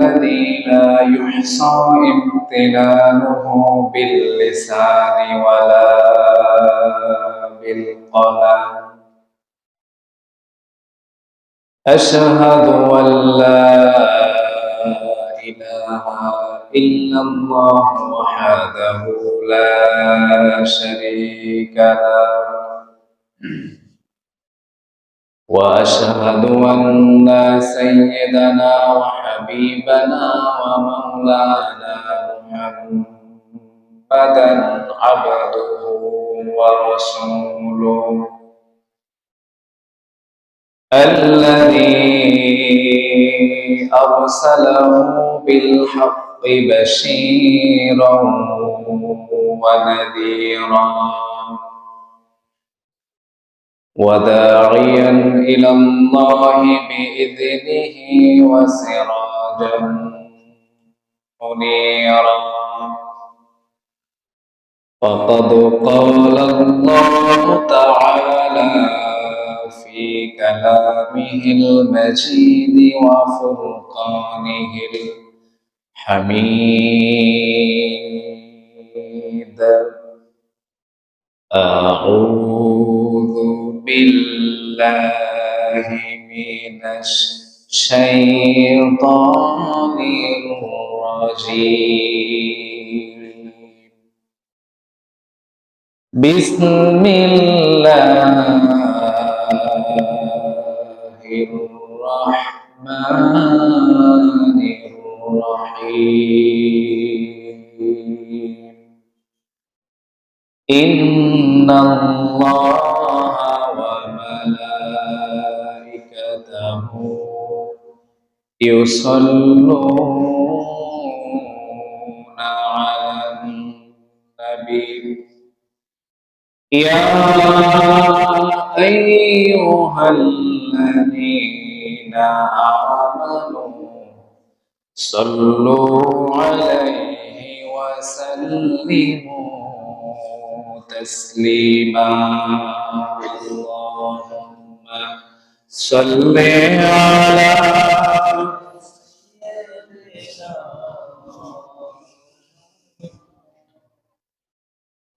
الذي لا يحصى امتنانه باللسان ولا بالقلم. أشهد أن لا إله إلا الله وحده لا شريك له، وأشهد أن سيدنا وحبيبنا ومولانا محمدا عبده ورسوله الذي أرسله بالحق بشيرا ونذيرا وداعيا إلى الله بإذنه وسراجا منيرا. فقد قال الله تعالى في كلامه المجيد وفرقانه الحميد: أعوذ بالله من الشيطان الرجيم. بسم الله الرحمن الرحيم. إن الله وملائكته يصلون على النبي يا أيها الذين آمنوا صلوا عليه وسلموا تسليما. اللهم صل على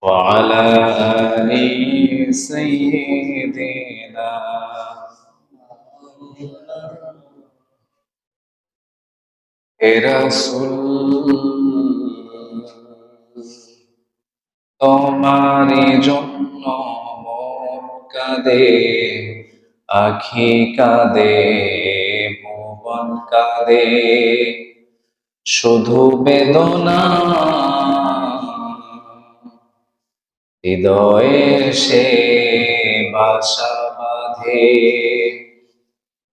وعلى آل سيدنا রাসূল তোমারি জন্য মন কাঁদে, আখি কাঁদে, ভুবন কাঁদে, শুধু বেদনা হৃদয়ে সে বাসা বাঁধে।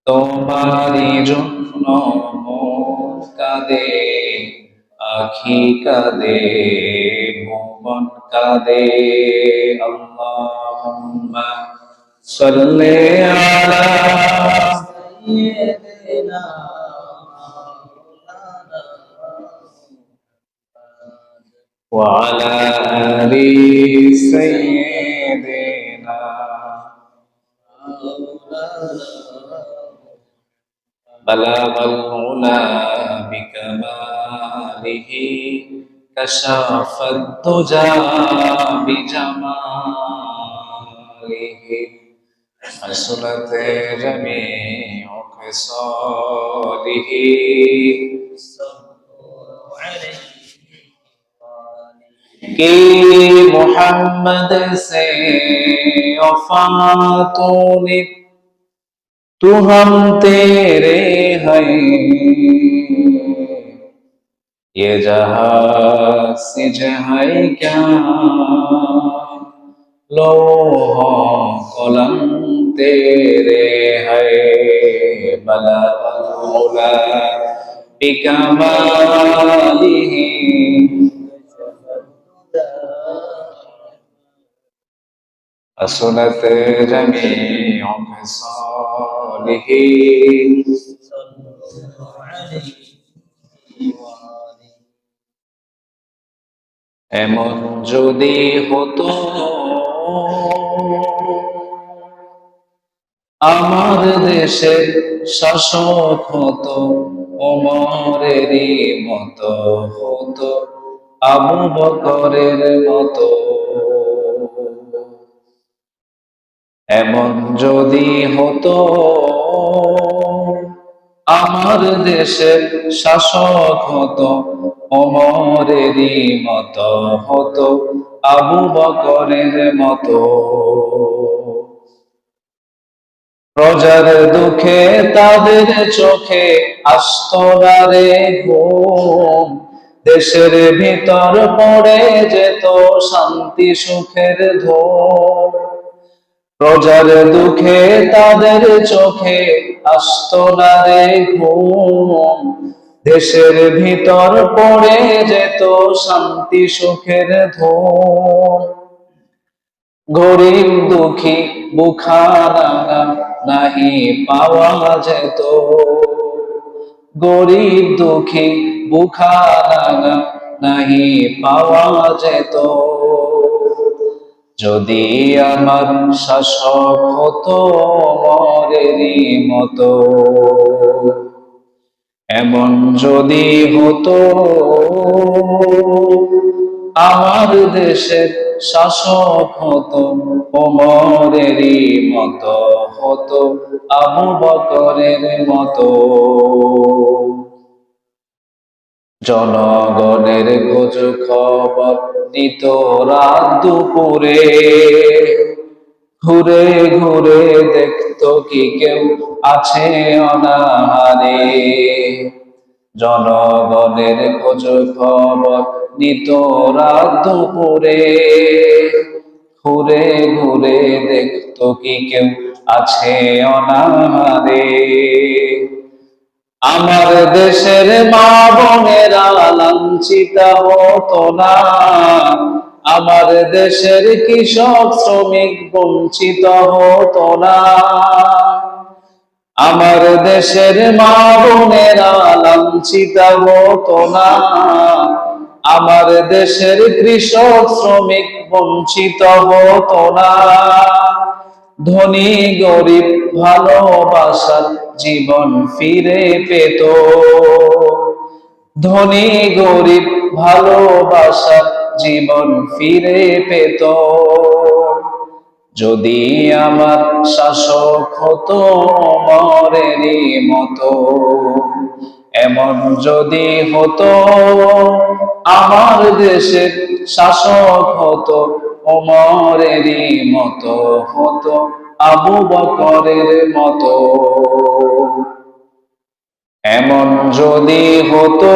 তোমারি জন্য মন কাঁদে, আখি কাঁদে, ভুবন কাঁদে। আল্লাহুম্মা সাল্লি আলা সাইয়্যিদিনা ওয়া আলা আলি সাইয়্যিদিনা বালাগাল উলা বিকামালিহি কাশাফাদ দুজা বিজামালিহি হাসনাত জামিউ খিসালিহি कि मोहम्मद से वफा तूने तू हम तेरे हैं, ये जहां सिज है क्या लोहो कलम तेरे है। बलगल उला बिकमालिही حسنت جميع خصاله এমন যদি হতো আমার দেশের শাসক হতো ওমরেরই মতো হতো, আবু বকরের মতো। এমন যদি হতো আমার দেশের শাসক হতো, ওমরেরই মতো হতো, আবু বকরের মতো। প্রজার দুঃখে তাদের চোখে আসতো না রে ঘুম, দেশের ভিতর পড়ে যেত শান্তি সুখের ধুম। প্রজার দুঃখে তাদের চোখে আসতো না রে ঘুম, দেশের ভিতর পড়ে যেত শান্তি সুখের ধুম। গরিব দুঃখী বুখারাঙা নাহি পাওয়া যেত, গরিব দুঃখী বুখারাঙা নাহি পাওয়া যেত। যদি আমার শাসক হতো ওমরেরই মতো, এমন যদি হতো আমার দেশের শাসক হতো, ওমরেরই মতো হতো, আবু বকরের মতো। জনগণের খোঁজ খবর নিত রাত দুপুরে, ঘুরে ঘুরে দেখতো কি কেউ আছে অনাহারে। জনগণের খোঁজ খবর নিত রাত দুপুরে, ঘুরে ঘুরে দেখতো কি কেউ আছে অনাহারে। আমার দেশের মা বোনেরা লাঞ্ছিত হতো না, আমার দেশের কৃষক শ্রমিক বঞ্চিত হতো না। আমার দেশের মা বোনেরা লাঞ্ছিত হতো না, আমার দেশের কৃষক শ্রমিক বঞ্চিত হতো না। ধনী গরিব ভালোবাসার জীবন ফিরে পেত, ধনী গরিব ভালোবাসার জীবন ফিরে পেত। যদি আমার শাসক হতো ওমরেরই মতো, এমন যদি হতো আমার দেশের শাসক হতো, ওমরেরই মতো হতো, আবু বকরের মতো। এমন যদি হতো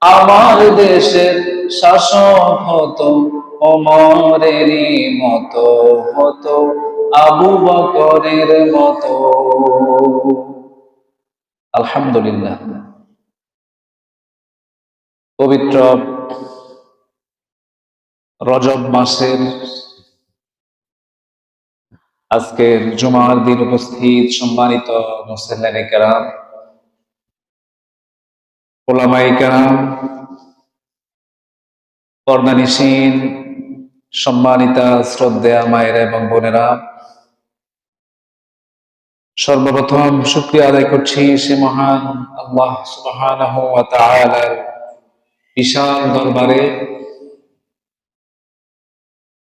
আমার দেশের শাসক হতো, ওমরেরই মতো হতো, আবু বকরের মতো। আলহামদুলিল্লাহ। পবিত্র রজব মাসের আজকের জুমার দিন উপস্থিত সম্মানিত মুসল্লিনে কেরাম, উলামায়ে কেরাম, পর্দানিশীন সম্মানিতা শ্রদ্ধেয়া মায়েরা এবং বোনেরা, সর্বপ্রথম শুকরিয়া আদায় করছি সে মহান আল্লাহ সুবহানাহু ওয়া তাআলার বিশাল দরবারে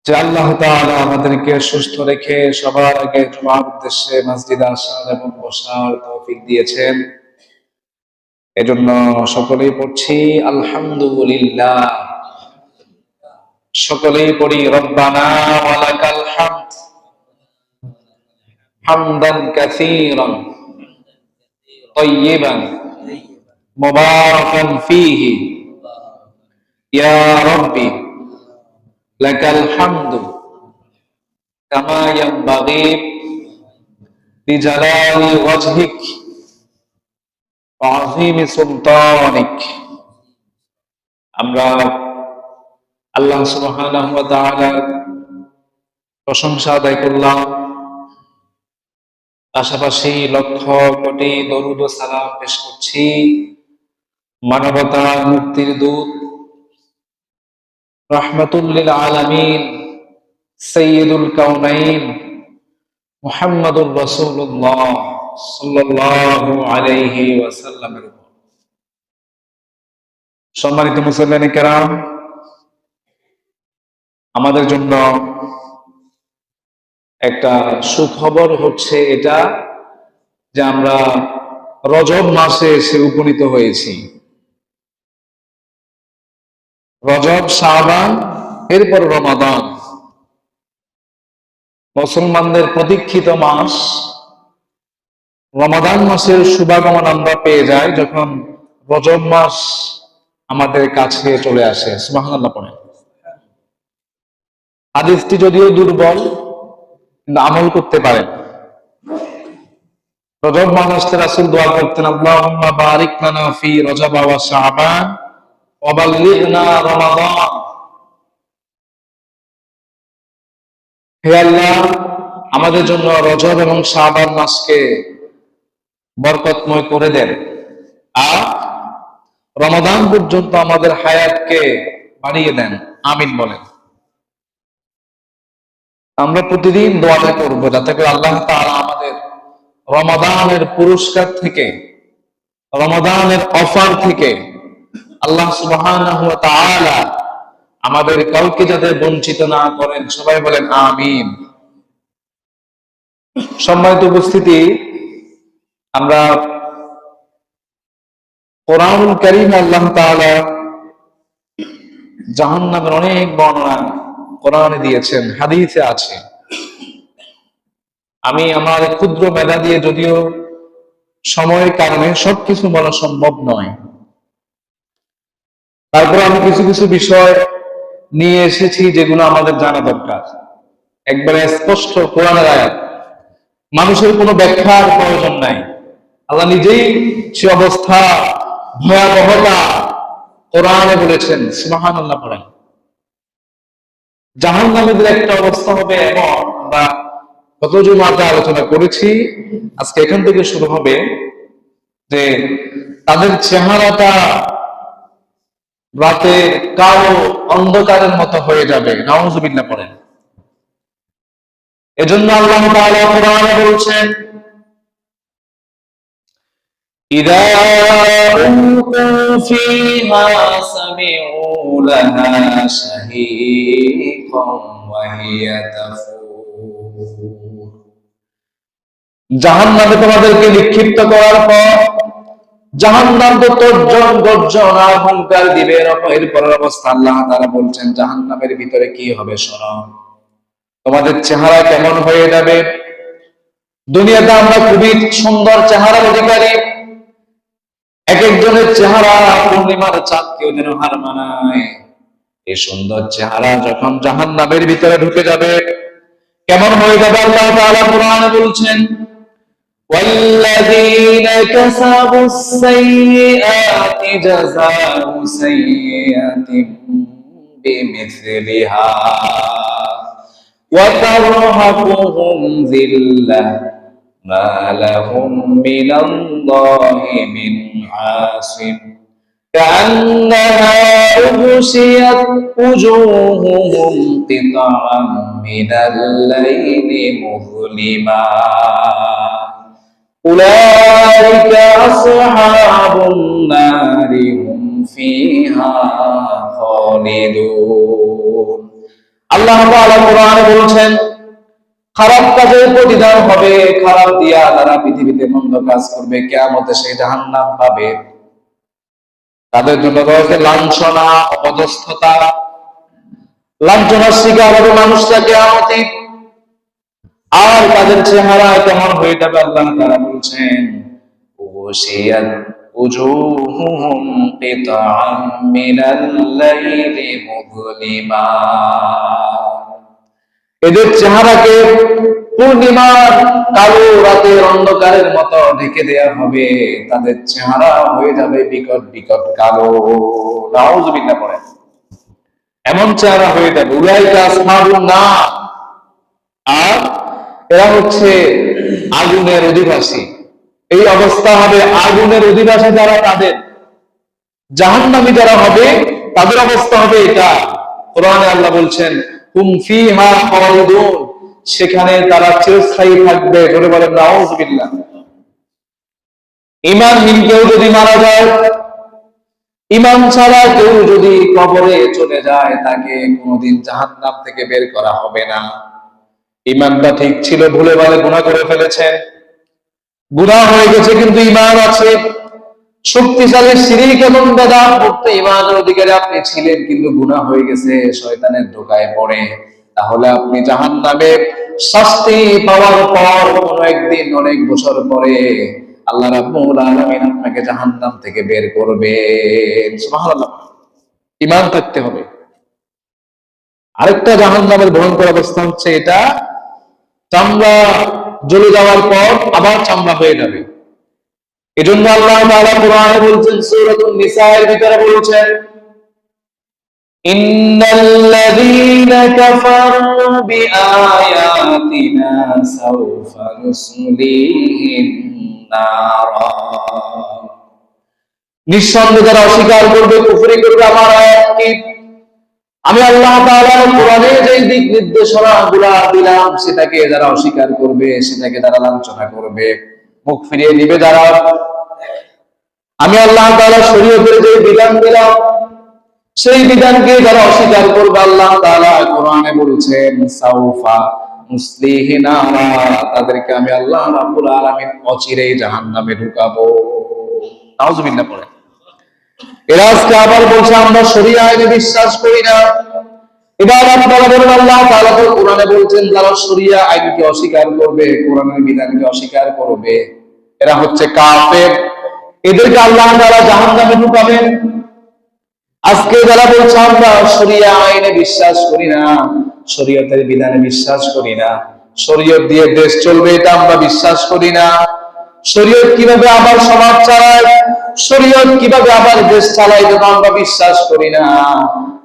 যে আল্লাহ তাআলা আমাদেরকে সুস্থ রেখে সবার আগে জুমার উদ্দেশ্যে মসজিদে আসার এবং বসার তৌফিক দিয়েছেন। এজন্য সকলেই পড়ছি আলহামদুলিল্লাহ। সকলেই পড়ি রব্বানা ওয়া লাকাল হামদ হামদান কাসীরান তাইয়িবান মুবারাকান ফীহি ইয়া রাব্বি লাকাল হামদু কামা ইয়ানবাগি বিজালালি ওয়াজহিক ওয়া আযীমি সুলতানিক। আমরা আল্লাহ সুবহানাহু ওয়া তাআলার প্রশংসা আদায় করলাম, পাশাপাশি লক্ষ কোটি দরুদ ও সালাম পেশ করছি মানবতা মুক্তির দূত রাহমাতুল লিল আলামিন সাইয়্যিদুল কাউনাইন মুহাম্মাদুর রাসূলুল্লাহ সাল্লাল্লাহু আলাইহি ওয়াসাল্লামের উপর। সম্মানিত মুসল্লিয়ানে কেরাম, আমাদের জন্য একটা সুখবর হচ্ছে এটা যে আমরা রজব মাসে এসে উপনীত হয়েছি। রজব, শাবান, এরপর রমাদান, মুসলমানদের প্রতীক্ষিত মাস। রমাদান মাসের শুভাগমন আমরা পেয়ে যাই যখন রজব মাস আমাদের কাছে চলে আসে। সুবহানাল্লাহ পড়ে। হাদিসটি যদিও দুর্বল, কিন্তু আমল করতে পারেন। রজব মাস আসতে রাসূল দোয়া করতেন, আল্লাহুম্মা বারিক লানা ফি রজব ওয়া শাবান ওয়া বাল্লিগনা রমাদান। হে আল্লাহ, আমাদের জন্য রজব এবং শাবান মাসকে বরকতময় করে দেন, আর রমাদান পর্যন্ত আমাদের হায়াতকে বাড়িয়ে দেন। আমিন বলেন। আমরা প্রতিদিন দোয়াটা করব যাতে করে আল্লাহ তাআলা আমাদের রমাদানের পুরস্কার থেকে, রমাদানের অফার থেকে আল্লাহ সুবহানাহু ওয়া তাআলা আমাদের কাউকে যাতে বঞ্চিত না করেন। সবাই বলেন আমিন। সম্মানিত উপস্থিতি, আমরা কোরআনুল কারীম আল্লাহ তাআলা জাহান্নামের অনেক বর্ণনা কোরআনে দিয়েছেন, হাদিসে আছে। আমি আমার ক্ষুদ্র মেধা দিয়ে যদিও সময়ের কারণে সবকিছু বলা সম্ভব নয়, তারপর আমি কিছু কিছু বিষয় নিয়ে এসেছি যেগুলো আমাদের জানা দরকার। একবারে স্পষ্ট কোরআনের আয়াত, মানুষের কোনো ব্যাখ্যার প্রয়োজন নাই। আল্লাহ নিজেই সে অবস্থা, ভয়াবহতা কোরআনে বলেছেন। সুবহানাল্লাহ পড়েন। জাহান্নামীদের একটা অবস্থা হবে এমন, আমরা গত জুমাতে আলোচনা করেছি, আজকে এখান থেকে শুরু হবে, যে তাদের চেহারাটা রাতের কালো অন্ধকারের মতো হয়ে যাবে। নাউযুবিল্লাহ পড়েন। এজন্য আল্লাহ তাআলা কোরআনে বলছেন, ইযা উলকু ফিহা সামিউ লাহা শাহীকান ওয়া হিয়া তাফুর। জাহান্নামে তোমাদেরকে নিক্ষিপ্ত করার পর জাহান্নাম তো তর্জন গর্জন আর হুঙ্কার দিবে। এরপরের অবস্থা আল্লাহ তাআলা বলছেন জাহান্নামের ভিতরে কি হবে শোনো। তোমাদের চেহারা কেমন হয়ে যাবে। দুনিয়াতে আমরা খুবই সুন্দর চেহারার অধিকারী, এক একজনের চেহারা পূর্ণিমার চাঁদকেও যেন হার মানায়। এই সুন্দর চেহারা যখন জাহান্নামের ভিতরে ঢুকে যাবে কেমন হয়ে যাবে আল্লাহ তাআলা কোরআনে বলছেন, والذين كسبوا السيئات جزاء سيئة بمثلها وترهقهم ذلة ما لهم من الله من عاصم كأنها أغشيت وجوههم قطعا من الليل مظلما أولئك أصحاب النار هم فيها خالدون। আল্লাহ তাআলা কোরআনে বলছেন খারাপ কাজের প্রতিদান হবে খারাপ দিয়া। তারা পৃথিবীতে মন্দ কাজ করবে, কিয়ামতে সেই জাহান্নাম পাবে। তাদের জন্য রয়েছে লাঞ্ছনা, অপদস্থতা। লাঞ্ছনার শিকার হবে মানুষরা কিয়ামতে। আর তাদের চেহারা কেমন হয়ে যাবে আল্লাহ তাআলা বলছেন, উশিয়াত উজুহুহুম কিতাআম মিনাল লাইলি মুযলিমা। এদের চেহারাকে পূর্ণিমার কালো রাতের অন্ধকারের মতো ঢেকে দেয়া হবে। তাদের চেহারা হয়ে যাবে বিকট বিকট কালো। নাউযুবিল্লাহ পড়েন। এমন চেহারা হয়ে যাবে। উলাইকা আসহাবুন নার, আর এরা হচ্ছে আগুনের অধিবাসী। এই অবস্থা হবে আগুনের অধিবাসী যারা, তাদের জাহান্নামী যারা হবে তাদের অবস্থা হবে এটা। কোরআনে আল্লাহ বলছেন হুম ফিহা খালিদুন, সেখানে তারা চিরস্থায়ী থাকবে। জোরে বলেন নাউযুবিল্লাহ। ইমানহীন কেউ যদি মারা যায়, ইমান ছাড়া কেউ যদি কবরে চলে যায়, তাকে কোনোদিন জাহান্নাম থেকে বের করা হবে না। ইমানটা ঠিক ছিল, ভুলে ভালে গুনাহ করে ফেলেছে, গুনাহ হয়ে গেছে কিন্তু ইমান আছে। শক্তিশালী শিরক এবং বেদাত মুক্ত ইমানের অধিকারী আপনি ছিলেন, কিন্তু গুনাহ হয়ে গেছে, শয়তানের ধোঁকায় পড়ে, তাহলে আপনি জাহান্নামে শাস্তি পাওয়ার পর কোনো একদিন অনেক বছর পরে আল্লাহ রাব্বুল আলামিন আপনাকে জাহান্নাম থেকে বের করবেন। সুবহানাল্লাহ। ঈমান থাকতে হবে। আরেকটা জাহান্নামের ভয়ঙ্কর অবস্থা হচ্ছে এটা, চামড়া জ্বলে যাওয়ার পর আবার চামড়া হয়ে যাবে। এজন্য আল্লাহ তাআলা কোরআনে বলছেন, সূরাতুন নিসার ভিতরে বলছেন, ইন্নাল্লাযীনা কাফারু বিআয়াতিনা সাওফা নুসলিহিম নারা। নিঃসন্দেহে যারা অস্বীকার করবে, কুফরি করবে আমার আয়াতকে, আমি আল্লাহ তাআলা কোরআনে যে দিক নির্দেশনাগুলো দিলাম সেটাকে যারা অস্বীকার করবে, সেটাকে যারা লাঞ্ছনা করবে, মুখ ফিরিয়ে নিবে যারা, আমি আল্লাহ তাআলা শরীয়তের যে বিধান দিলাম সেই বিধানকে যারা অস্বীকার করবে, আল্লাহ তাআলা কোরআনে বলছেন সাউফা নুসলিহি নারা, তাদেরকে আমি আল্লাহ রাব্বুল আলামিন অচিরেই জাহান্নামে ঢুকাবো। নাউজুবিল্লাহ পড়ে। এরা আজকে আবার বলছে আমরা শরীয়ত আইনে বিশ্বাস করি না। এবার আপনারা বলেন, আল্লাহ তাআলা তো কোরআনে বলছেন যারা শরীয়ত আইনকে অস্বীকার করবে, কোরআনের বিধানকে অস্বীকার করবে, এরা হচ্ছে কাফের, এদেরকে আল্লাহ তাআলা জাহান্নামে ঢুকাবেন। আজকে যারা বলছে আমরা শরীয়ত আইনে বিশ্বাস করি না, শরীয়তের বিধানে বিশ্বাস করি না, শরীয়ত দিয়ে দেশ চলবে এটা আমরা বিশ্বাস করি না, শরীয়ত কিভাবে আবার সমাজ চালায়, শরীয়ত কিভাবে আবার দেশ চালায় এটা আমরা বিশ্বাস করি না,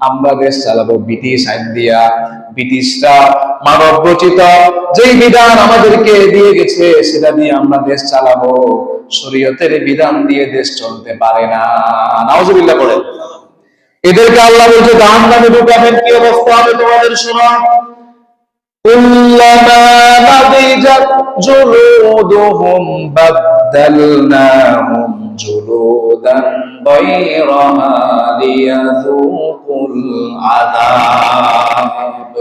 আমরা দেশ চালাবো ব্রিটিশ আইন দিয়া, ব্রিটিশরা মানব রচিত যেই বিধান আমাদেরকে দিয়ে গেছে সেটা দিয়ে আমরা দেশ চালাবো, শরীয়তের বিধান দিয়ে দেশ চলতে পারে না। নাউজুবিল্লাহ বলেন। এদেরকে আল্লাহ বলছে জাহান্নামে ঢুকাবেন। কি অবস্থা হবে তোমাদের শোনো, কুল্লামা নাদিজাত জুলুদুহুম বাদদালনাহুম জুলুদান গায়রাহা লিয়াযুকুল আযাব।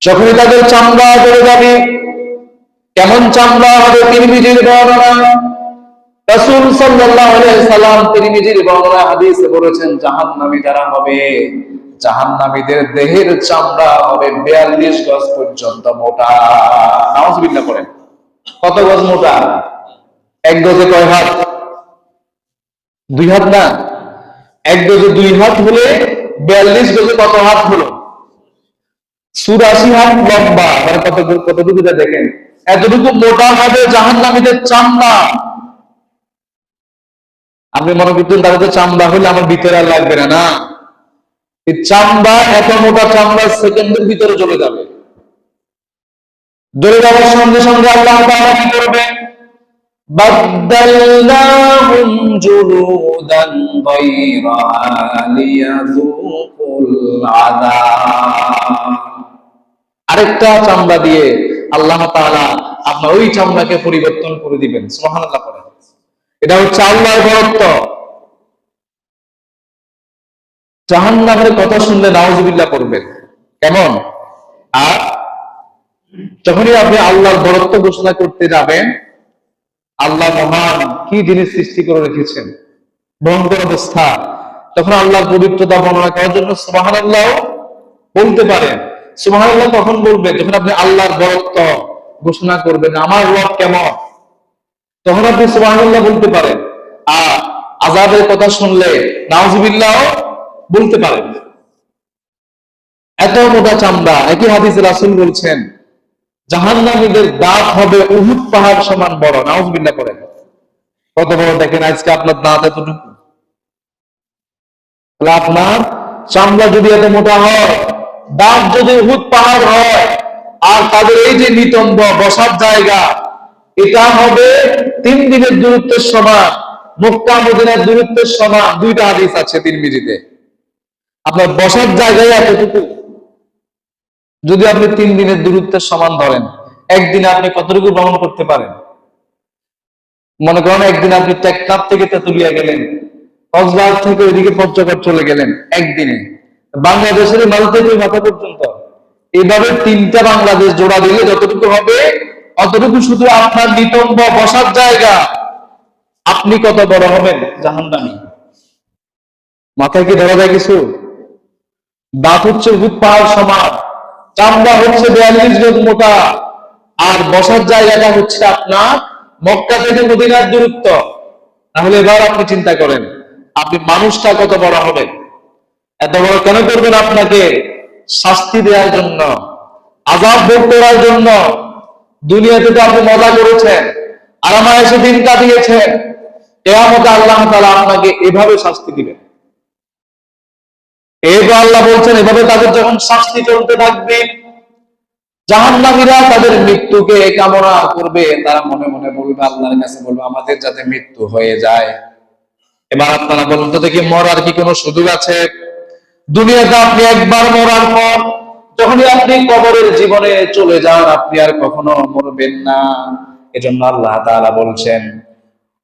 যখনই তাদের চামড়া জ্বলে যাবে, কেমন চামড়া হবে তিরমিজির বর্ণনা, রাসূল সাল্লাল্লাহু আলাইহি সাল্লাম তিরমিজির বর্ণনা হাদিসে বলেছেন জাহান্নামী যারা হবে, জাহান্নামীদের দেহের চামড়া হবে 42 গজ পর্যন্ত মোটা। নাউজুবিল্লাহ করেন। কত গজ মোটা? এক গজে কয় হাত? 2 হাত না, এক গজে 2 হাত হলে 42 গজে কত হাত হলো? 84 হাত লম্বা। মানে কতটুকু দেখেন, এতটুকু মোটা হবে জাহান্নামীদের চামড়া। আপনি মনে করতেন তাহলে তো চামড়া হলে আমার ভিতরে আর লাগবে না, না, এই চামড়া, এত মোটা চামড়া সেকেন্ডের ভিতরে চলে যাবে। জ্বলে যাওয়ার সঙ্গে সঙ্গে আল্লাহ তাআলা কি করবে? বাদদালনাহুম জুলুদান গায়রাহা লিয়াযুকুল আযাব। আরেকটা চামড়া দিয়ে আল্লাহ তাআলা আপনার ওই চামড়াকে পরিবর্তন করে দিবেন। সুবহানাল্লাহ পড়েন। এটা হচ্ছে আল্লাহর বরত্ব। জাহান্নামের কথা শুনলে নাউজুবিল্লাহ করবেন কেমন? আর যখনই আপনি আল্লাহর বরত্ব ঘোষণা করতে যাবেন, আল্লাহ মহান কি জিনিস সৃষ্টি করে রেখেছেন, ভয়ঙ্কর অবস্থা, তখন আল্লাহর পবিত্রতা বর্ণনা করার জন্য সুবহানাল্লাহ বলতে পারেন। সুবহানাল্লাহ তখন বলবেন যখন আপনি আল্লাহর বরত্ব ঘোষণা করবেন, আমার রব কেমন, তখন আপনি সুবহানাল্লাহ বলতে পারেন। আর আযাবের কথা শুনলে নাউজুবিল্লাহ বলতে পারেন। এত মোটা চামড়া। একই হাদিসে রাসূল বলছেন জাহান্নামীদের দাঁত হবে উহুদ পাহাড় সমান বড়। নাউজুবিল্লাহ করেন। কত বড় দেখেন, আজকে আপনার দাঁত এতটুকু, আপনার চামড়া যদি এত মোটা হয়, দাঁত যদি উহুদ পাহাড় হয়, আর তাদের এই যে নিতম্ব বসার জায়গা, এটা হবে 3 দিনের দূরত্বের সমান, মক্কা মদিনার দূরত্বের সমান। 2টা হাদিস আছে তিরমিজিতে। আপনার বসার জায়গায় এতটুকু, যদি আপনি 3 দিনের দূরত্বের সমান ধরেন, একদিনে আপনি কতটুকু ভ্রমণ করতে পারেন? মনে করেন একদিন আপনি টেকনাফ থেকে তেতুলিয়া গেলেন, কক্সবাজার থেকে ওইদিকে পঞ্চগড় চলে গেলেন একদিনে, বাংলাদেশের মাল থেকে মাথা পর্যন্ত এইভাবে 3টা বাংলাদেশ জোড়া দিলে যতটুকু হবে অতটুকু শুধু আপনার নিতম্ব বসার জায়গা। আপনি কত বড় হবেন জাহান্নামী। মাথায় কি ধরা যায় কিছু? দাঁত হচ্ছে উহুদ পাহাড় সমান, চামড়া হচ্ছে 42 গজ মোটা, আর বসার জায়গাটা হচ্ছে আপনার মক্কা থেকে মদিনার দূরত্ব। তাহলে এবার আপনি চিন্তা করেন আপনি মানুষটা কত বড় হবেন। এত বড় কেন করবেন? আপনাকে শাস্তি দেওয়ার জন্য, আযাব ভোগ করার জন্য। দুনিয়াতে তো আপনি মজা করেছেন, আরামায়েশে দিন কাটিয়েছেন, কিয়ামতে আল্লাহ তাআলা আপনাকে এভাবে শাস্তি দিবেন। এই তো আল্লাহ বলছেন এভাবে তাদের যখন শাস্তি চলতে থাকবে, জাহান্নামীরা তাদের মৃত্যুকে কামনা করবে, তারা মনে মনে বলবে, আল্লাহর কাছে বলবে, আমাদের যাতে মৃত্যু হয়ে যায়। এবার আপনারা বলুন তো দেখি, মরার কি কোনো সুযোগ আছে? দুনিয়াতে আপনি একবার মরার পর যখনই আপনি কবরের জীবনে চলে যান, আপনি আর কখনো মরবেন না। এজন্য আল্লাহ তাআলা বলছেন,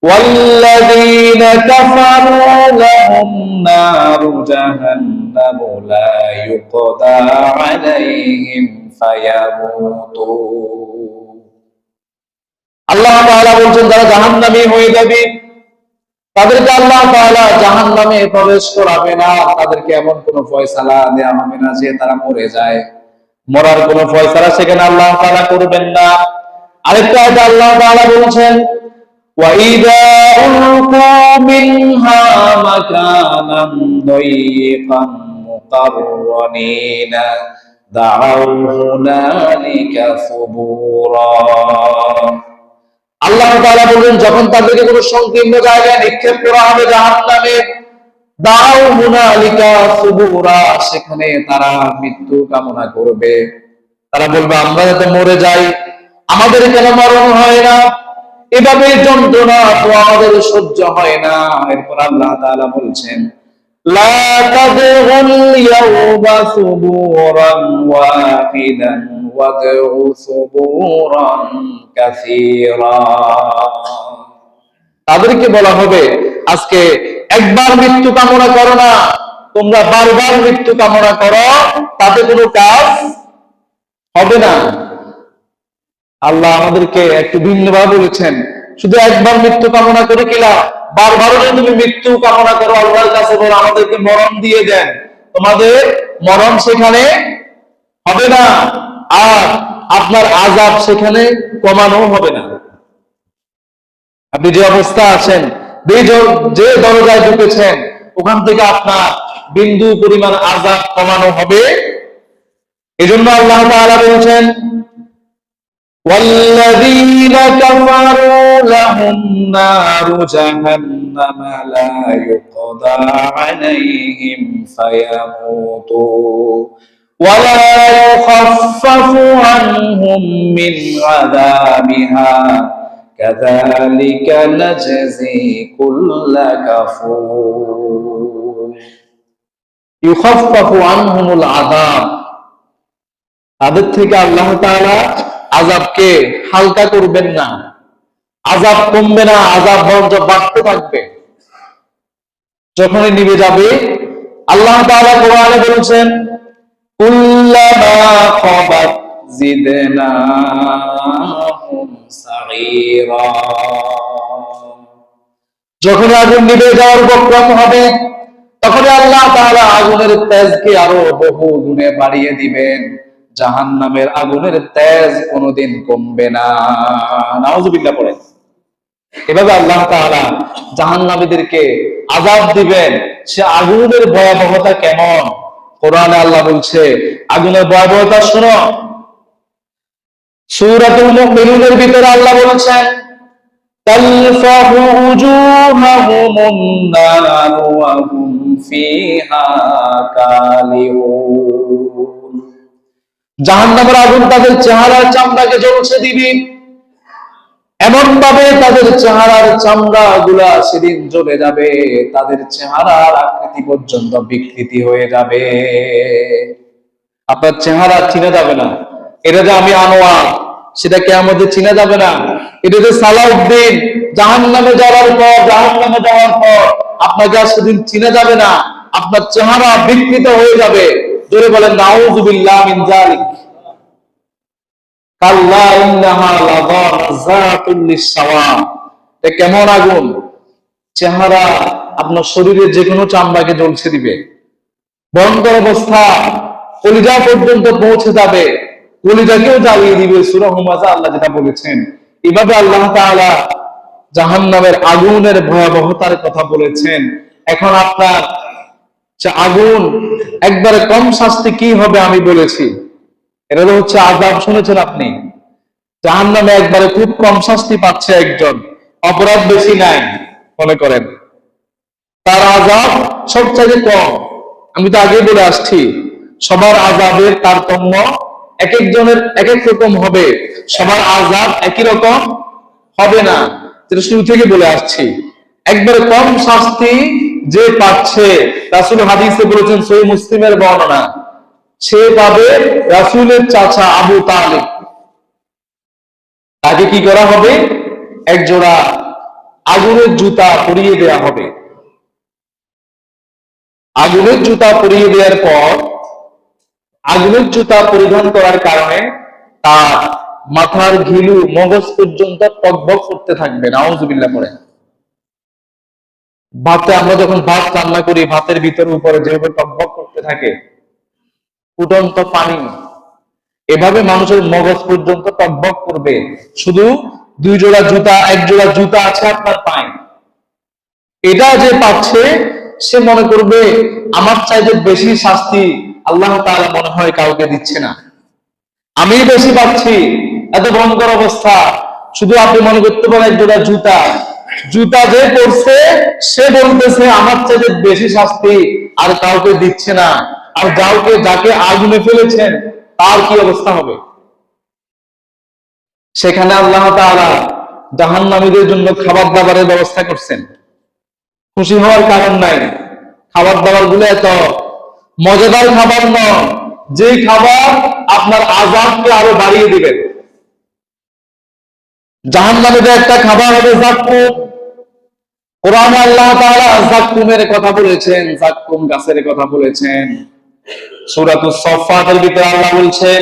والذين كفروا لهم نار جهنم لا يقضى عليهم فيموتوا। আল্লাহ তাআলা বলছেন যারা জাহান্নামী হয়ে যাবে তাদেরকে আল্লাহ তাআলা জাহান্নামে প্রবেশ করাবে না, তাদেরকে এমন কোন ফয়সালা দেয়া হবে না যে তারা মরে যায়। মরার কোন ফয়সালা সেখানে আল্লাহ তাআলা করবেন না। আরেকটা আয়াতে আল্লাহ তাআলা বলছেন, وَإِذَا أُلْقُوا مِنْهَا مَكَانًا ضَيِّقًا مُقَرَّنِينَ دَعَوْا هُنَالِكَ ثُبُورًا। আল্লাহ তাআলা বলেন যখন তাদেরকে কোনো সংকীর্ণ জায়গায় নিক্ষেপ করা হবে জাহান্নামে, দাউ হুনালিকা সুবুরা, সেখানে তারা মৃত্যু কামনা করবে। তারা বলবে, আমরা যাতে মরে যাই, আমাদের কেন মরণ হয় না? এভাবে যন্ত্রণা তো আমাদের সহ্য হয় না। এরপর আল্লাহ তাআলা বলছেন, লা তাদউল ইয়াওমা সুবুরান ওয়াহিদান ওয়াদউ সুবুরান কাসীরা। তাদেরকে বলা হবে, আজকে একবার মৃত্যু কামনা করো না, তোমরা বারবার মৃত্যু কামনা করো, তাতে কোনো কাজ হবে না। আল্লাহ আমাদেরকে একটু ভিন্নভাবে বলেছেন, শুধু একবার মৃত্যু কামনা করে কিলা, বারবারও যদি তুমি মৃত্যু কামনা করো আল্লাহর কাছে বলো আমাদেরকে মরণ দিয়ে দেন, তোমাদের মরণ সেখানে হবে না, আর আপনার আযাব সেখানে কমানো হবে না। আপনি যে অবস্থা আছেন, যে দরজায় ঢুকেছেন, ওখান থেকে আপনার বিন্দু পরিমাণ আযাব কমানো হবে। এজন্য আল্লাহ তাআলা বলছেন, والذين كفروا لهم نار جهنم لا يقضى عليهم فيموتوا ولا يخفف عنهم من عذابها كذلك نجزي كل كفور। يخفف عنهم العذاب, তাদের থেকে আল্লাহ তাআলা আযাবকে হালকা করবেন না, আযাব কমবে না, আযাব বরঞ্চ বাড়তে থাকবে। যখনই নিভে যাবে, আল্লাহ তাআলা কোরআনে বলেছেন, কুল্লামা খাবাত জিদনাহুম সাগীরা। যখন আগুন নিভে যাওয়ার উপক্রম হবে, তখন আল্লাহ তাআলা আগুনের তেজকে আরো বহু গুণে বাড়িয়ে দিবেন। জাহান্নামের আগুনের তেজ কোনোদিন কমবে না। নাউযুবিল্লাহ পড়েন। এভাবে আল্লাহ তাআলা জাহান্নামীদেরকে আযাব দিবেন। সে আগুনের ভয়াবহতা কেমন কোরআনে আল্লাহ বলছে, আগুনের ভয়াবহতা শোনো। সূরাতুল মুমিনুনের ভিতরে আল্লাহ বলছেন, তালফাহু উজুহাহুমুন নার ওয়া হুম ফিহা কালিহুন। জাহান্নামের আগুন তাদের চেহারার চামড়াকে জ্বলছে দিবে, এমন ভাবে তাদের চেহারার চামড়া গুলা সেদিন জ্বলে যাবে, তাদের চেহারার আকৃতি পর্যন্ত বিকৃতি হয়ে যাবে। আপনার চেহারা চিনা যাবে না, এটা যে আমি আনোয়ার, সেটা কিয়ামতে চিনা যাবে না। এটা যে সালাউদ্দিন জাহান্নামে যাওয়ার পর আপনাকে আর সেদিন চিনা যাবে না, আপনার চেহারা বিকৃত হয়ে যাবে। জোরে বলেন নাউযুবিল্লাহ মিন যালিক। কাল্লা ইন্নাহা লাযাতুল লিসসাওয়া। এটা কেমন আগুন, চেহারা আপনার শরীরের যে কোনো চামড়াকে জ্বলছে দিবে। ভয়ঙ্কর অবস্থা, কলিজা পর্যন্ত পৌঁছে যাবে, কলিজাকেও জ্বালিয়ে দিবে। সূরা হুমাযা আল্লাহ যেটা বলেছেন, এভাবে আল্লাহ তাআলা জাহান্নামের আগুনের ভয়াবহতার কথা বলেছেন। এখন আপনার আগুন একবারে কম শাস্তি কি হবে আমি বলেছি, এটা তো হচ্ছে আযাব। শুনেছেন আপনি, জাহান্নামে একবারে খুব কম শাস্তি পাচ্ছে একজন, অপরাধ বেশি নাই মনে করেন, তার আযাব সবচেয়ে কম। আমি তো আগে বলে আসছি, সবার আযাবের তারতম্য এক একজনের এক এক রকম হবে, সবার আযাব একই রকম হবে না, যেটা শুরু থেকে বলে আসছি। একবারে কম শাস্তি যে পাচ্ছে, রাসূল হাদিসে বলেছেন, সহিহ মুসলিমের বর্ণনা, সে পাবে রাসূলের চাচা আবু তালিব। তাকে কি করা হবে? এক জোড়া আগুনের জুতা পরিয়ে দেয়া হবে। আগুনের জুতা পরিয়ে দেওয়ার পর, আগুনের জুতা পরিধান করার কারণে তার মাথার ঘিলু মগজ পর্যন্ত টকবক করতে থাকবে। নাউযুবিল্লাহ পড়ে। ভাতে আমরা যখন ভাত রান্না করি, ভাতের ভিতর উপরে যেভাবে টকবক করতে থাকে ফুটন্ত পানি, এভাবে মানুষের মগজ পর্যন্ত টকবক করবে। শুধু দুই জোড়া জুতা, এক জোড়া জুতা আছে আপনার পায়ে, এটা যে পাচ্ছে সে মনে করবে আমার চাইতে বেশি শাস্তি আল্লাহ তাআলা মনে হয় কাউকে দিচ্ছে না, আমি বেশি পাচ্ছি। এত ভয়ঙ্কর অবস্থা। শুধু আপনি মনে করতে পারেন এক জোড়া জুতা, জুতা যে পড়ছে সে বলতেছে আমার চাইতে বেশি শাস্তি আর কাউকে দিচ্ছে না। আর যাকে আগুনে ফেলেছেন তার কি অবস্থা হবে? সেখানে আল্লাহ তাআলা জাহান্নামীদের জন্য খাবার দাবারের ব্যবস্থা করছেন। খুশি হওয়ার কারণ নাই, খাবার দাবার গুলো এত মজাদার খাবার নয় যে খাবার আপনার আযাবকে আরো বাড়িয়ে দিবে। জাহান্নামীদের একটা খাবার হবে যাক্কুম। কোরআনে আল্লাহ তাআলা যাক্কুমের কথা বলেছেন, যাক্কুম গাছের কথা বলেছেন। সূরাতুস সাফফাতের ভিতরে আল্লাহ বলছেন,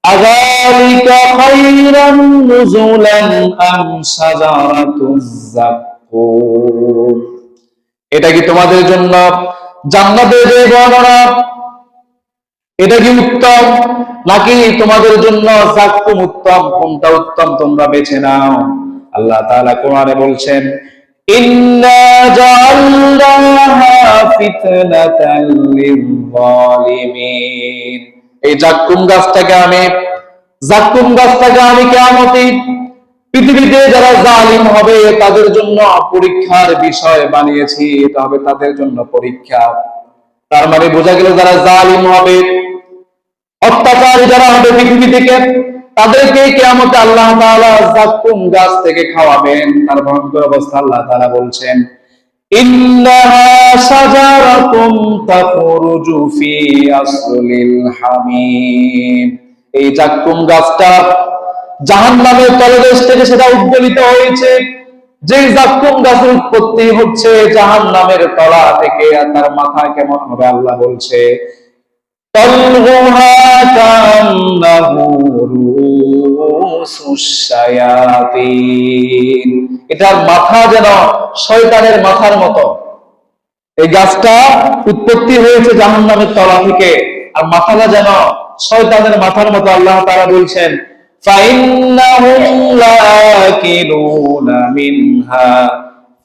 আযালিকা খায়রান নুজুলান আম শাজারাতুজ যাক্কুম। এটা কি তোমাদের জন্য জান্নাতের যে বর্ণনা, এটা কি উত্তম, নাকি তোমাদের জন্য যাক্কুম উত্তম? কোনটা উত্তম তোমরা বেছে নাও। আল্লাহ তাআলা কোরআনে বলছেন, ইন্না জাআলনাহা ফিতনাতাল লিয-যালিমিন। এই যাক্কুম গাছটাকে আমি কিয়ামতে পৃথিবীতে যারা জালিম হবে তাদের জন্য পরীক্ষার বিষয় বানিয়েছি। এটা হবে তাদের জন্য পরীক্ষা। তার মানে বোঝা গেল যারা জালিম হবে, অত্যাচারী যারা হবে পৃথিবী থেকে, তাদেরকে কিয়ামতে আল্লাহ তাআলা যাক্কুম গাছ থেকে খাওয়াবেন। তার ভয়ঙ্কর অবস্থা আল্লাহ তাআলা বলছেন, ইন্নাহা শাজারাতুন তাখরুজু ফি আসলিল হামিম। এই যাক্কুম গাছটা জাহান্নামের তলদেশ থেকে সেটা উদ্গলিত হয়েছে। যে যাক্কুম গাছের উৎপত্তি হচ্ছে জাহান্নামের তলা থেকে, আর তার মাথা কেমন হবে আল্লাহ বলছে, তালহুহা কান্নাহু রুসুশ শায়াতিন। এটার মাথা যেন শয়তানের মাথার মতো। এই গাছটা উৎপত্তি হয়েছে জাহান্নামের তলা থেকে, আর মাথাটা যেন শয়তানের মাথার মতো। আল্লাহ তাআলা বলছেন, ফাইন্নাহুম লাকিলুনা মিনহা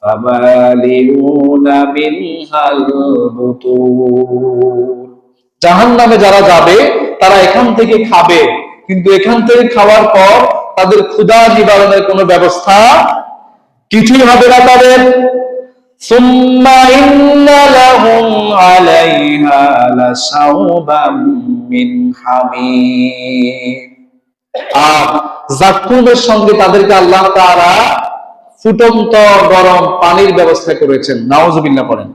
ফামালিউনা মিনহাল বুতুন। জাহান্নামে যারা যাবে তারা এখান থেকে খাবে, কিন্তু এখান থেকে খাওয়ার পর তাদের ক্ষুধা নিবারণের কোনো ব্যবস্থা কিছুই হবে না তাদের। সুম্মা ইন্না লাহুম আলাইহা লাশাওবাম মিন হামিম। আর যাক্কুমের সঙ্গে তাদেরকে আল্লাহ তাআলা ফুটন্ত গরম পানির ব্যবস্থা করেছেন। নাউযুবিল্লাহ পড়েন।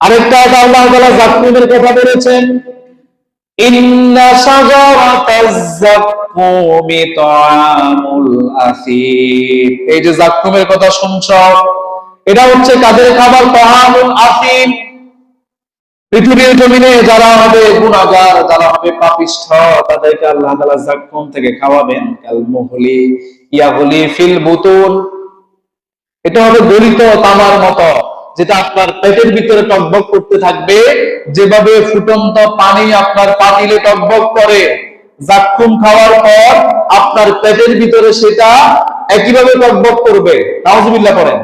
আরেকটা আল্লাহ তাআলা যাক্কুমের কথা বলেছেন, ইন্না শাজারাতাজ যাক্কুমি তাআমুল আসিম। এই যে যাক্কুমের কথা শুনছো, এটা হচ্ছে কাদের খাবার? তাআমুল আসিম। পৃথিবীর জমিনে যারা হবে গুনাহগার, যারা হবে পাপিষ্ঠ, তাদেরকে আল্লাহ তাআলা যাক্কুম থেকে খাওয়াবেন। কাল মুহলি ইয়াগলি ফিল বুতুন। এটা হবে গলিত তামার মতো, যেটা আপনার পেটের ভিতরে টকবক করতে থাকবে, যেভাবে ফুটন্ত পানি আপনার পাতিলে টকবক করে। যাক্কুম খাওয়ার পর আপনার পেটের ভিতরে সেটা একইভাবে টকবক করবে। নাউজুবিল্লাহ করেন।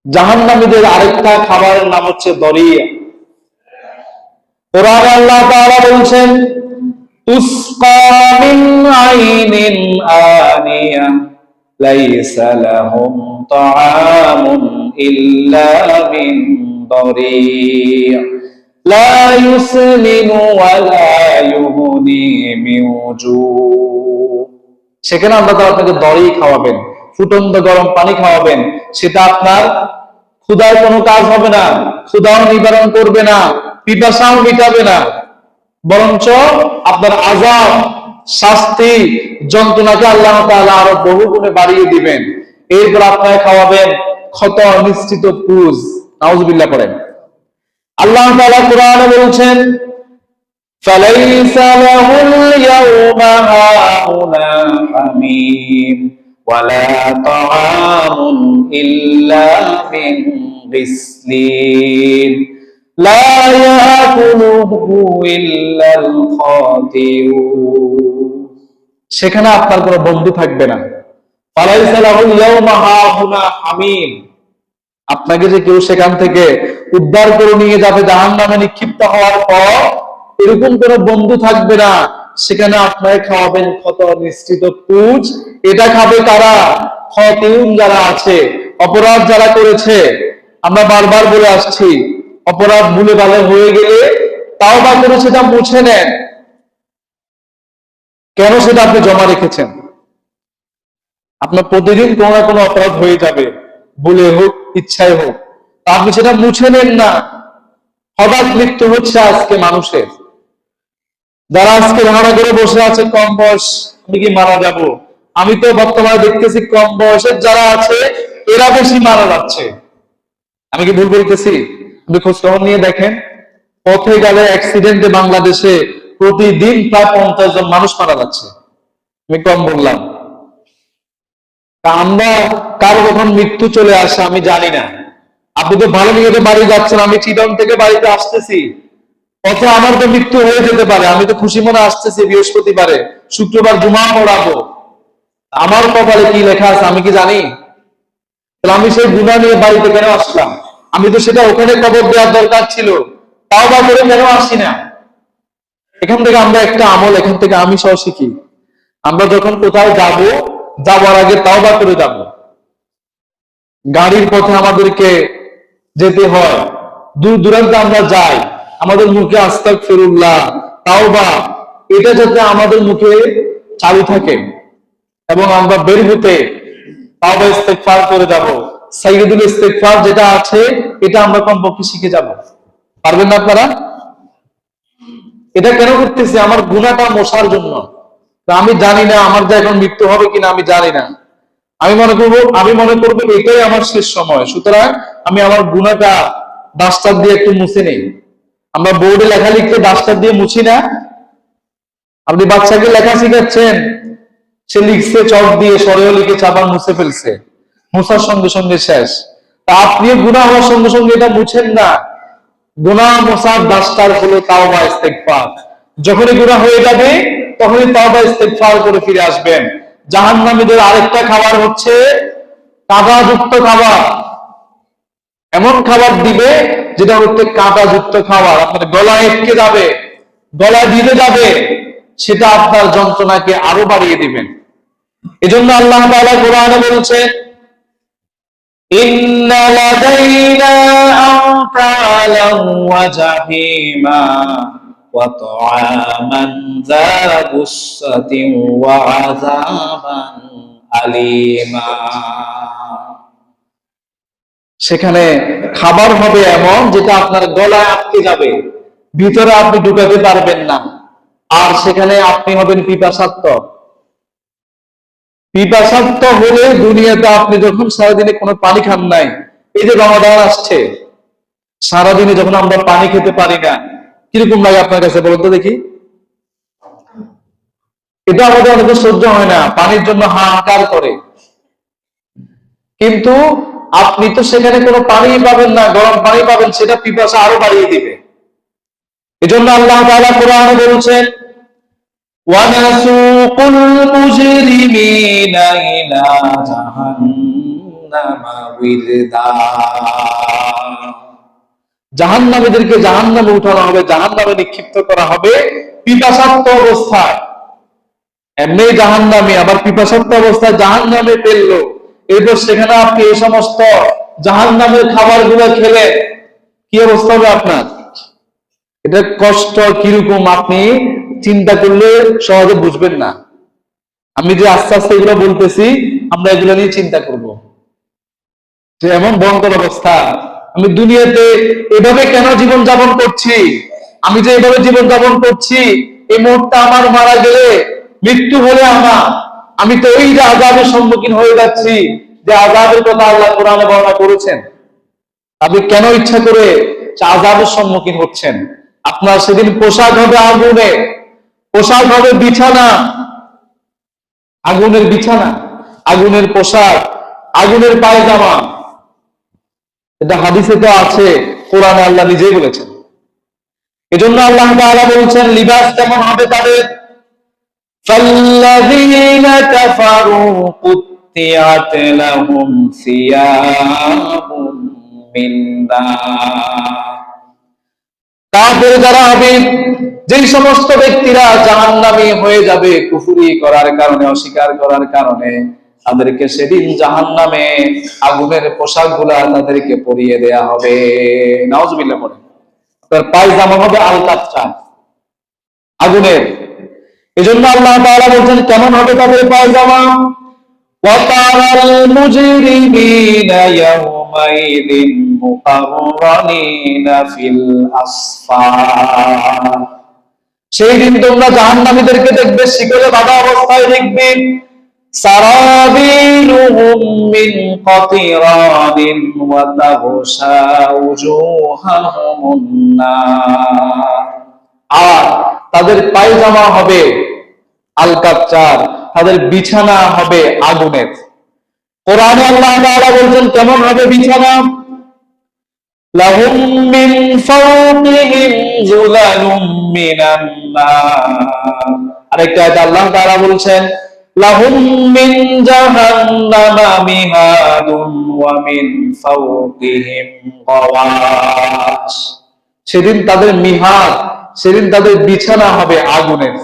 জাহান্নামীদের আরেকটা খাবারের নাম হচ্ছে দরিয়া। কোরআনে আল্লাহ তাআলা বলছেন, তুসকা মিন আইনিন আনিয়া লাইসা লাহুম তাআমুন ইল্লা মিন দরিয়া লা ইউসমিনু ওয়া লা ইউগনি মিন জু। সেখানে আল্লাহ তাআলা আপনাকে দরি খাওয়াবেন, ফুটন্ত গরম পানি খাওয়াবেন। সেটা আপনার ক্ষুধার কোনো কাজ হবে না, ক্ষুধাও নিবারণ করবে না, পিপাসাও মিটাবে না, বরঞ্চ আপনার আযাব, শাস্তি, যন্ত্রণাকে আল্লাহ তাআলা আরো বহু গুণে বাড়িয়ে দিবেন। এরপর আপনাকে খাওয়াবেন ক্ষত নিশ্চিত পুজ। নাউজুবিল্লাহ করেন। আল্লাহ তাআলা কোরআনে বলছেন, ফালাইসা লাহুল ইয়াওমা হাউনা হামীম ওয়ালা তাআমুন ইল্লা মিন গিসলিন লা ইয়াকুলুহু ইল্লাল খাতিউন। সেখানে আপনার কোনো বন্ধু থাকবে না। ফালাইসা লাহুল ইয়াওমা হাউনা হামীম। আপনাকে যে কেউ সেখান থেকে উদ্ধার করে নিয়ে যাবে জাহান্নামে নিক্ষিপ্ত হওয়ার পর, এরকম কোন বন্ধু থাকবে না। সেখানে আপনাকে খাওয়াবেন ক্ষত নিশ্চিত পুজ। এটা খাবে কারা? খাতিউন, যারা আছে, অপরাধ যারা করেছে। আমরা বারবার বলে আসছি, অপরাধ ভুলে ভালে হয়ে গেলে তাওবা করে সেটা মুছে নেন। কেন সেটা আপনি জমা রেখেছেন? আপনার প্রতিদিন কোনো না কোনো অপরাধ হয়ে যাবে, ভুলে হোক ইচ্ছায় হোক, আপনি সেটা মুছে নেন না। হঠাৎ মৃত্যু হচ্ছে আজকে মানুষের। যারা আজকে ধারণা করে বসে আছে কম বয়স, আমি কি মারা যাব, আমি তো বর্তমানে দেখতেছি কম বয়সের যারা আছে এরা বেশি মারা যাচ্ছে। আমি কি ভুল বলতেছি? আপনি খোঁজ খবর নিয়ে দেখেন, পথে গেলে অ্যাক্সিডেন্টে বাংলাদেশে প্রতিদিন প্রায় 50 জন মানুষ মারা যাচ্ছে। আমি কম বললাম? আমরা কারো কখন মৃত্যু চলে আসে আমি জানি না। আপনি তো ভালো নিয়ে বাড়ি যাচ্ছেন, আমি চিটং থেকে বাড়িতে আসতেছি, পথে আমার তো মৃত্যু হয়ে যেতে পারে। আমি তো খুশি মনে আসতেছি বৃহস্পতিবারে, শুক্রবার জুমা পড়াবো, আমার কপালে কি লেখা আছে আমি কি জানি? তাহলে আমি সেই গুনাহ নিয়ে বাড়িতে কেন আসলাম? আমি তো সেটা ওখানে কবর দেওয়ার দরকার ছিল, তাওবা করে কেন আসি না? এখান থেকে আমরা একটা আমল, এখান থেকে আমি সহ শিখি। আমরা যখন কোথাও যাব, যাওয়ার আগে তাওবা করে যাব। গাড়ির পথে আমাদেরকে যেতে হয়, দূর দূরান্তে আমরা যাই, আমাদের মুখে আস্তাগফিরুল্লাহ, তাওবা, এটা যাতে আমাদের মুখে চালু থাকে এবং আমরা বের হতে তাওবা ইস্তেগফার করে যাব। সাইয়্যিদুল ইস্তেগফার যেটা আছে, এটা আমরা কমপক্ষে শিখে যাব। পারবেন না আপনারা? এটা কেন করতেছি? আমার গুনাহটা মোছার জন্য। আমি জানি না আমার যে এখন মৃত্যু হবে কিনা, আমি জানি না। আমি মনে করবো এটাই আমার শেষ সময়, সুতরাং আমি আমার গুনাহটা ডাস্টার দিয়ে একটু মুছে নেই। আমরা বোর্ডে লেখা লিখতে ডাস্টার দিয়ে মুছি না? আপনি বাচ্চাকে লেখা শিখাচ্ছেন, সে লিখছে চক দিয়ে, সরেও লিখে আবার মুছে ফেলছে, মুছার সঙ্গে সঙ্গে শেষ। তা আপনি গুনাহ হওয়ার সঙ্গে সঙ্গে এটা মুছেন না। গুনাহ মোছার ডাস্টার হলো তাওবা ইস্তেগফার। যখনই গুনাহ হয়ে যাবে তখনই তাওবা ইস্তেগফার করে ফিরে আসবেন। জাহান্নামীদের আরেকটা খাবার হচ্ছে কাঁটাযুক্ত খাবার। এমন খাবার দিবে যেটা হচ্ছে কাঁটাযুক্ত খাবার, আপনার গলায় আটকে যাবে, গলায় ভিজে যাবে, সেটা আপনার যন্ত্রণাকে আরো বাড়িয়ে দিবেন। এজন্য আল্লাহ তাআলা কোরআনে বলছেন, ইন্না লাদাইনা আনকালান ওয়া জাহিমা ওয়া তুআমান যা গুসসাতিন ওয়া আযাবান আলিমা। সেখানে খাবার হবে এমন যেটা আপনার গলায় আটকে যাবে, ভিতরে আপনি ঢুকাতে পারবেন না, আর সেখানে আপনি হবেন পিপাসার্ত। পিপাসার্ত হলে দুনিয়াতে আপনি যখন সারাদিনে কোনো পানি খান নাই, এই যে রমাদান আসছে, সারাদিনে যখন আমরা পানি খেতে পারি না, কিরকম লাগে আপনার কাছে বলুন তো দেখি? এটা আমাদের অনেকে সহ্য হয় না, পানির জন্য হাহাকার করে। কিন্তু আপনি তো সেখানে কোনো পানি পাবেন না, গরম পানি পাবেন, সেটা পিপাসা আরো বাড়িয়ে দিবে। এজন্য আল্লাহ তাআলা কোরআনে বলছেন, وَنَسُوقُ الْمُجْرِمِينَ إِلَى جَهَنَّمَ وِرْدًا। জাহান্নামীদেরকে জাহান্নামে উঠানো হবে, জাহান্নামে নিক্ষিপ্ত করা হবে পিপাসার্ত অবস্থায়। এমনি জাহান্নামী আবার পিপাসার্ত অবস্থায় জাহান্নামে ফেললো, এরপর সেখানে আপনি এই সমস্ত জাহান্নামের খাবারগুলো খেলে কি অবস্থা হবে আপনার? এটা কষ্ট কিরকম আপনি চিন্তা করলে সহজে বুঝবেন না। আমি যে আস্তে আস্তে এগুলো বলতেছি, আমরা এগুলো নিয়ে চিন্তা করব যে এমন ভয়ঙ্কর অবস্থা। আমি দুনিয়াতে এভাবে কেন জীবন যাপন করছি? আমি যে এভাবে জীবন যাপন করছি, এই মুহূর্তে আমার মারা গেলে, মৃত্যু হলে আমি তো ওই যে আযাবের সম্মুখীন হয়ে যাচ্ছি, যে আযাবের কথা আল্লাহ কোরআনে বর্ণনা করেছেন। আপনি কেন ইচ্ছা করে আযাবের সম্মুখীন হচ্ছেন? আপনার সেদিন পোশাক হবে আগুনে, পোশাক হবে বিছানা, আগুনের বিছানা, আগুনের পোশাক, আগুনের পায়জামা। এটা হাদিসে তো আছে, কোরআনে আল্লাহ নিজেই বলেছেন। এজন্য আল্লাহ তাআলা বলছেন লিবাস কেমন হবে তাদের, ফাল্লাযীনা কাফারু কুত্তিয়াত লাহুম সিয়াবুম মিন নার। কাফের যারা হবে, যেই সমস্ত ব্যক্তিরা জাহান্নামী হয়ে যাবে কুফরি করার কারণে, অস্বীকার করার কারণে, তাদেরকে সেদিন জাহান্নামে আগুনের পোশাকগুলা তাদেরকে পরিয়ে দেয়া হবে। নাউজুবিল্লাহ পড়ে। তার পায়জামা হবে আল-কাতরা, আগুনের। এজন্য আল্লাহ তাআলা বলেন কেমন হবে তাদের পায়জামা, ওয়াতারাল মুজরিমিনা ইয়াওমাইযিন মুকাররানিনা ফিল আসফার। সেই দিন তোমরা জাহান্নামীদেরকে দেখবে শিকলে বাঁধা অবস্থায় দেখবে, সারাবিলুহুম মিন কাতিরানিন ওয়া তাগশা উজুহাহুমুন নার। আর তাদের পায়জামা হবে আল-কাতরার, তাদের বিছানা হবে আগুনের। কোরআনে আল্লাহ তাআলা বলেন কেমন হবে বিছানা, লাহুম মিন ফাওকিহিম যুলালুম মিনান নার। আরেকটা আয়াতে আল্লাহ তাআলা বলেন লাহুম মিন জাহান্নামা মিহাদুন ওয়া মিন ফাওকিহিম গাওয়াশ। সেদিন তাদের মিহাদ, সেদিন তাদের বিছানা হবে আগুনের।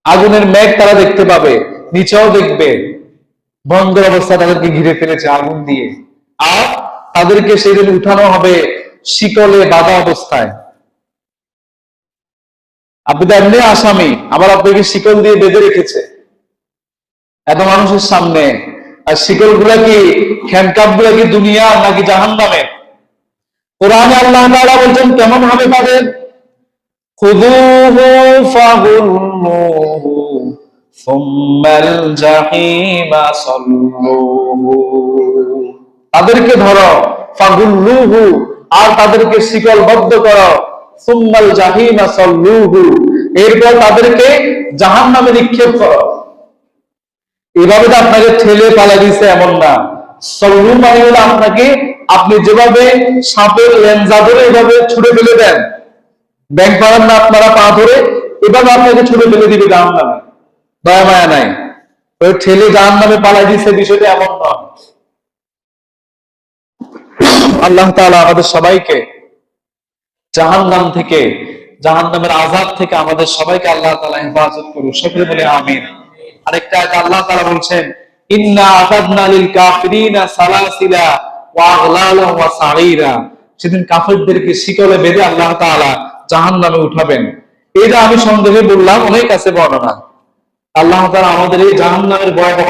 আগুনের মেঘ তারা দেখতে পাবে, নিচেও দেখবে, ভয়ঙ্কর অবস্থা তাদেরকে ঘিরে ফেলেছে আগুন দিয়ে। আর তাদেরকে সেদিন উঠানো হবে শিকলে বাঁধা অবস্থায়। আপনি তো এমনি আসামি, আবার আপনাকে শিকল দিয়ে বেঁধে রেখেছে এত মানুষের সামনে। আর শিকল গুলা কি, হ্যান্ডকাপ গুলা কি দুনিয়া নাকি জাহান্নামে? কোরআনে আল্লাহ তাআলা বলছেন কেমন হবে তাদের, খুযুহু ফাগুল্লুহু সুম্মাল জাহিমা সাল্লুহু। তাদেরকে ধরো, ফাগুল্লুহু, আর তাদেরকে শিকলবদ্ধ করো, সুম্মাল জাহিমা সাল্লুহু, এরপর তাদেরকে জাহান্নামে নিক্ষেপ করো। এভাবে তো আপনাকে ঠেলে পালা দিচ্ছে এমন না। সল্লু মানে হলো আপনাকে, আপনি যেভাবে সাপের লেঞ্জা ধরে এভাবে ছুড়ে ফেলে দেন, ব্যাংক পারেন না আপনারা পা ধরে, এভাবে আপনাকে ছুড়ে ফেলে দিবে জাহান্নামে। দয়া মায়া নাই, ওই ঠেলে জাহান্নামে পালাই দিচ্ছে, বিষয়টা এমন নয়। আল্লাহ তাআলা আমাদের সবাইকে জাহান্নাম থেকে, জাহান্নামের আযাব থেকে আমাদের সবাইকে আল্লাহ তাআলা হেফাজত করুন, সকলে বলে আমিন। আরেকটা আয়াতে আল্লাহ তাআলা বলছেন ইন্না আ'তাদনা লিল কাফিরিনা সালাসিলা ওয়া আগলালা ওয়া সাঈরা। সেদিন কাফেরদেরকে শিকলে বেঁধে আল্লাহ তাআলা জাহান্নামে উঠাবেন। এটা আমি সন্দেহে বললাম, অনেক আছে বর্ণনা। আল্লাহ তাআলা আমাদের এই জাহান্নামের ভয়াবহ